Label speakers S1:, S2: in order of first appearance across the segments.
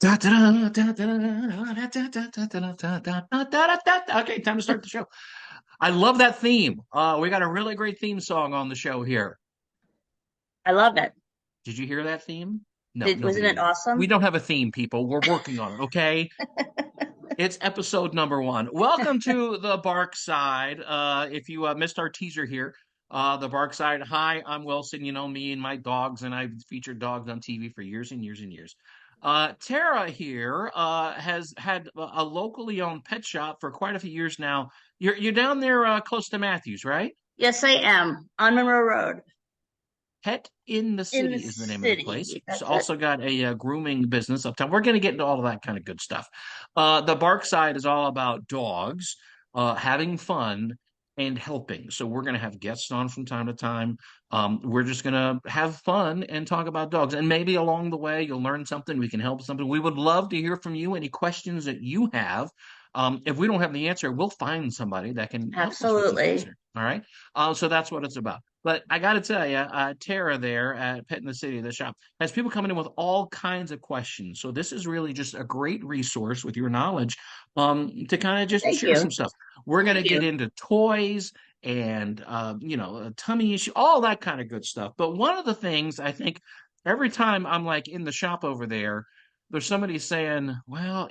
S1: Okay, time to start the show. I love that theme. We got a really great theme song on the show here.
S2: I love it.
S1: Did you hear that theme? No,
S2: Wasn't
S1: nobody
S2: it
S1: did. We
S2: awesome?
S1: don't have a theme, people. We're working on it, okay? It's episode number one. Welcome to the Bark Side. If you missed our teaser here, the Bark Side. Hi, I'm Wilson. You know me and my dogs, and I've featured dogs on TV for years and years and years. Tara here has had a locally owned pet shop for quite a few years now. You're down there close to Matthews, right?
S2: Yes, I am on Monroe Road
S1: Pet in the
S2: in the
S1: City is the name of the place.
S2: city.
S1: It's
S2: That's it.
S1: also got a grooming business uptown. We're going to get into all of that kind of good stuff. The Bark Side is all about dogs, having fun, and helping. So we're going to have guests on from time to time. We're just going to have fun and talk about dogs. And maybe along the way, you'll learn something. We can help something. We would love to hear from you. Any questions that you have. If we don't have the answer, we'll find somebody that can help us with the
S2: Absolutely.
S1: answer. All right. So that's what it's about. But I got to tell you, Tara there at Pet in the City, the shop, has people coming in with all kinds of questions. So this is really just a great resource with your knowledge to kind of just
S2: Thank
S1: share some
S2: you.
S1: stuff. We're going
S2: Thank
S1: to
S2: you.
S1: get into toys and, a tummy issue, all that kind of good stuff. But one of the things I think every time I'm like in the shop over there, there's somebody saying, well,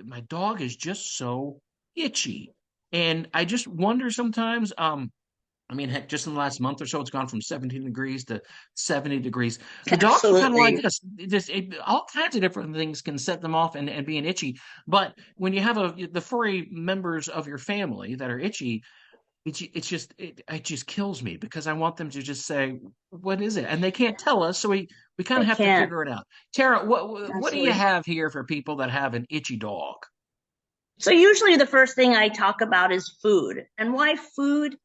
S1: my dog is just so itchy. And I just wonder sometimes, I mean, heck, just in the last month or so, it's gone from 17 degrees to 70 degrees. The dogs are kind of like
S2: Absolutely.
S1: this. All kinds of different things can set them off and being itchy. But when you have the furry members of your family that are itchy, it just kills me because I want them to just say, "What is it?" And they can't tell us, so we kind
S2: They
S1: of have to
S2: can't.
S1: figure it out. Tara, what do you
S2: Absolutely.
S1: have here for people that have an itchy dog?
S2: So usually the first thing I talk about is food. And why food?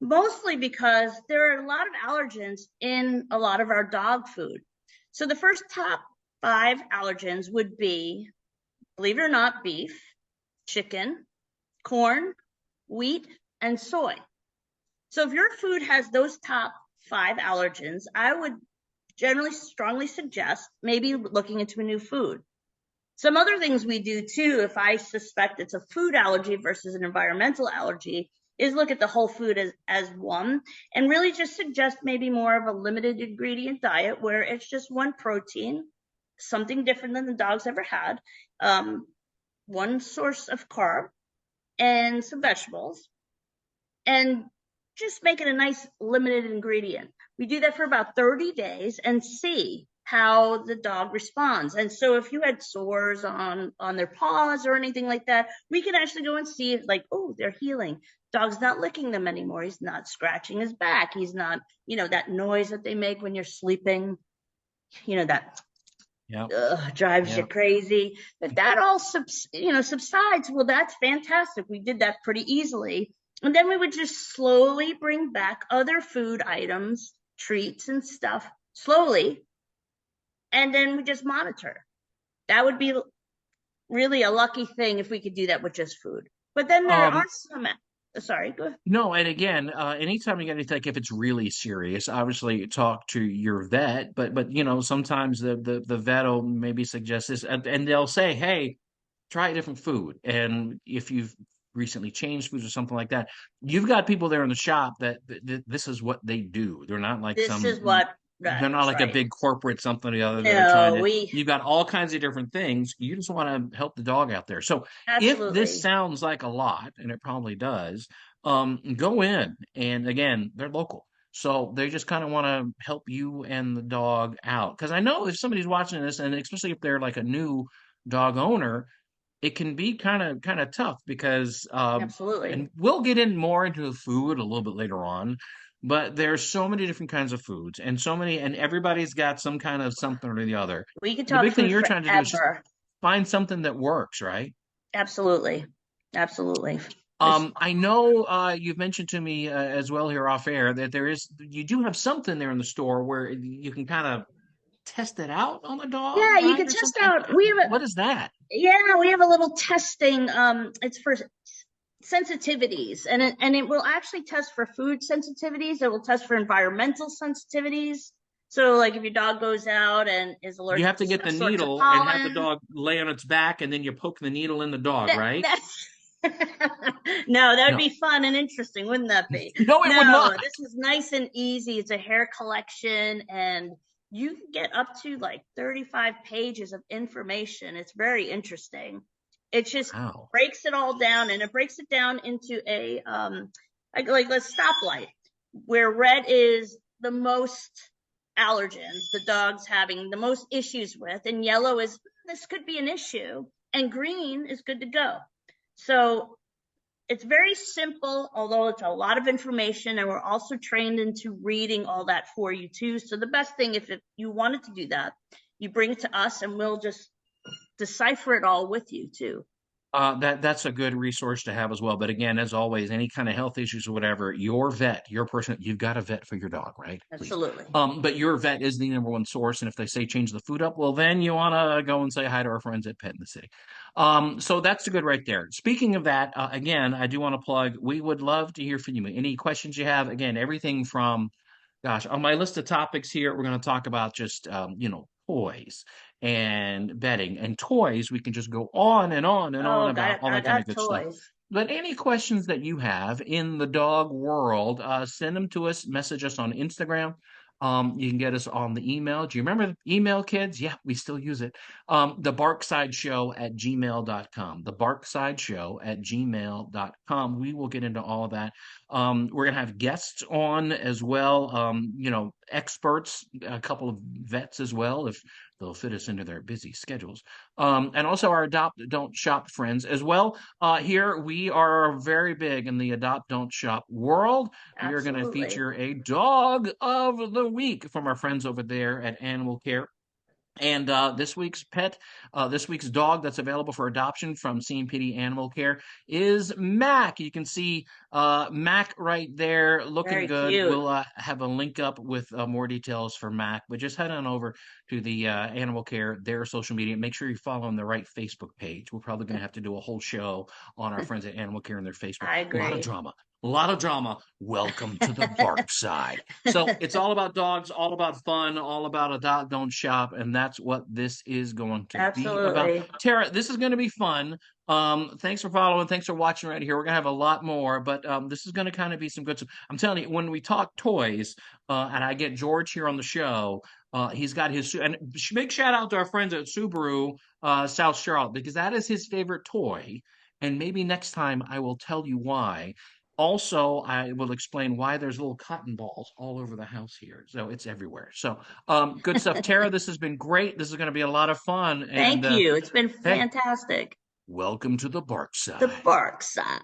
S2: Mostly because there are a lot of allergens in a lot of our dog food. So the first top five allergens would be, believe it or not, beef, chicken, corn, wheat, and soy. So if your food has those top five allergens, I would generally strongly suggest maybe looking into a new food. Some other things we do too, if I suspect it's a food allergy versus an environmental allergy, is look at the whole food as one and really just suggest maybe more of a limited ingredient diet where it's just one protein, something different than the dog's ever had, one source of carb, and some vegetables, and just make it a nice limited ingredient. We do that for about 30 days and see how the dog responds. And so if you had sores on their paws or anything like that, we can actually go and see if, like, oh, they're healing. Dog's not licking them anymore. He's not scratching his back. He's not, that noise that they make when you're sleeping, that
S1: Yeah,
S2: drives you
S1: yeah.
S2: crazy. If that all subsides, well, that's fantastic. We did that pretty easily. And then we would just slowly bring back other food items, treats and stuff slowly. And then we just monitor. That would be really a lucky thing if we could do that with just food. But then there are
S1: Um,
S2: some, sorry, go ahead.
S1: No, and again, anytime you get anything, if it's really serious, obviously talk to your vet. But sometimes the vet will maybe suggest this, and they'll say, "Hey, try a different food." And if you've recently changed foods or something like that, you've got people there in the shop that this is what they do.
S2: This is what,
S1: They're not
S2: that's
S1: like a
S2: right.
S1: big corporate something or the other that are trying
S2: No,
S1: to.
S2: we
S1: You've got all kinds of different things. You just want to help the dog out there. So if this
S2: absolutely.
S1: sounds like a lot, and it probably does, go in. And again, they're local. So they just kind of want to help you and the dog out. Because I know if somebody's watching this, and especially if they're like a new dog owner, it can be kind of tough because
S2: Absolutely.
S1: and we'll get in more into the food a little bit later on, but there's so many different kinds of foods and so many, and everybody's got some kind of something or the other.
S2: We could
S1: The
S2: talk
S1: big thing
S2: food
S1: you're trying to do is just
S2: forever.
S1: find something that works, right?
S2: Absolutely. Absolutely. It's,
S1: I know you've mentioned to me as well here off air that you do have something there in the store where you can kind of test it out on the dog,
S2: yeah, you
S1: right,
S2: could
S1: or
S2: test
S1: something.
S2: out. We have
S1: What is that?
S2: we have a little testing. It's for sensitivities, and it will actually test for food sensitivities. It will test for environmental sensitivities. So like if your dog goes out and is
S1: You
S2: allergic
S1: have
S2: to
S1: to get
S2: some
S1: the
S2: sorts of
S1: needle and have the
S2: pollen,
S1: dog lay on its back, and then you poke the needle in the dog, right?
S2: that's no, that would
S1: No,
S2: be fun and interesting, wouldn't that be?
S1: no, it would
S2: No,
S1: not.
S2: this is nice and easy. It's a hair collection, and you can get up to like 35 pages of information. It's very interesting. It just
S1: Wow.
S2: breaks it all down, and it breaks it down into a like a stoplight where red is the most allergens the dog's having the most issues with, and yellow is this could be an issue, and green is good to go. So it's very simple, although it's a lot of information, and we're also trained into reading all that for you too. So the best thing, if you wanted to do that, you bring it to us and we'll just decipher it all with you too.
S1: That's a good resource to have as well. But again, as always, any kind of health issues or whatever, your vet, your person, you've got a vet for your dog, right? Please.
S2: Absolutely.
S1: But your vet is the number one source. And if they say change the food up, well, then you want to go and say hi to our friends at Pet in the City. So that's good right there. Speaking of that, again, I do want to plug, we would love to hear from you. Any questions you have, again, everything from gosh, on my list of topics here, we're going to talk about just, toys and bedding and toys. We can just go on and on and on
S2: Oh,
S1: about all
S2: I
S1: that kind of
S2: got
S1: good stuff.
S2: toys.
S1: But any questions that you have in the dog world, send them to us, message us on Instagram. You can get us on the email. Do you remember the email, kids? Yeah, we still use it. The barksideshow at gmail.com. The barksideshow at gmail.com. We will get into all of that. We're going to have guests on as well, experts, a couple of vets as well, if they'll fit us into their busy schedules. And also our Adopt Don't Shop friends as well. Here we are very big in the Adopt Don't Shop world. We are going to
S2: Absolutely.
S1: feature a dog of the week from our friends over there at Animal Care. And this week's dog that's available for adoption from C&PD Animal Care is Mac. You can see Mac right there looking
S2: Very
S1: good.
S2: cute.
S1: We'll have a link up with more details for Mac, but just head on over to the Animal Care, their social media. Make sure you follow them the right Facebook page. We're probably going to have to do a whole show on our friends at Animal Care and their Facebook.
S2: I
S1: A lot of
S2: agree.
S1: drama. A lot of drama. Welcome to the bark side. So it's all about dogs, all about fun, all about adopt, don't shop, and that's what this is going to be about.
S2: Absolutely.
S1: Tara, this is going to be fun. Thanks for following. Thanks for watching right here. We're gonna have a lot more, but this is gonna kind of be some good stuff. I'm telling you, when we talk toys, and I get George here on the show, he's got his and big shout out to our friends at Subaru South Charlotte because that is his favorite toy. And maybe next time I will tell you why. Also, I will explain why there's little cotton balls all over the house here. So it's everywhere. So, good stuff. Tara, this has been great. This is going to be a lot of fun. And
S2: Thank you. It's been
S1: hey,
S2: fantastic.
S1: welcome to the bark
S2: The
S1: side.
S2: bark side.